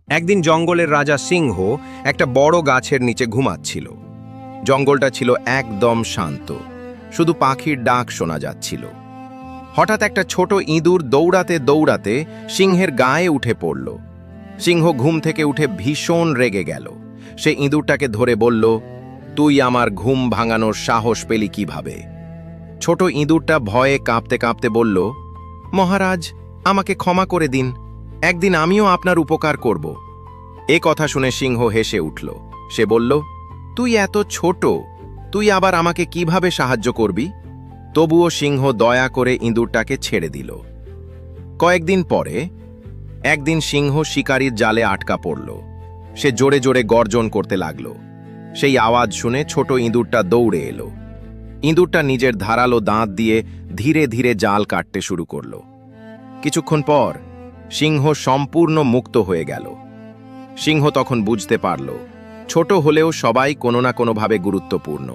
একদিন জঙ্গলের রাজা সিংহ একটা বড় গাছের নিচে ঘুমাচ্ছিল। জঙ্গলটা ছিল একদম শান্ত, শুধু পাখির ডাক শোনা যাচ্ছিল। হঠাৎ একটা ছোট ইঁদুর দৌড়াতে দৌড়াতে সিংহের গায়ে উঠে পড়ল। সিংহ ঘুম থেকে উঠে ভীষণ রেগে গেল। সে ইঁদুরটাকে ধরে বলল, তুই আমার ঘুম ভাঙানোর সাহস পেলি কিভাবে? ছোট ইঁদুরটা ভয়ে কাঁপতে কাঁপতে বলল, মহারাজ, আমাকে ক্ষমা করে দিন, একদিন আমিও আপনার উপকার করব। এ কথা শুনে সিংহ হেসে উঠল। সে বলল, তুই এত ছোট, তুই আবার আমাকে কিভাবে সাহায্য করবি? তবুও সিংহ দয়া করে ইঁদুরটাকে ছেড়ে দিল। কয়েকদিন পরে একদিন সিংহ শিকারীর জালে আটকা পড়ল। সে জোরে জোরে গর্জন করতে লাগল। সেই আওয়াজ শুনে ছোট ইঁদুরটা দৌড়ে এলো। ইঁদুরটা নিজের ধারালো দাঁত দিয়ে ধীরে ধীরে জাল কাটতে শুরু করল। কিছুক্ষণ পর সিংহ সম্পূর্ণ মুক্ত হয়ে গেল। সিংহ তখন বুঝতে পারল, ছোট হলেও সবাই কোনো না কোনোভাবে গুরুত্বপূর্ণ।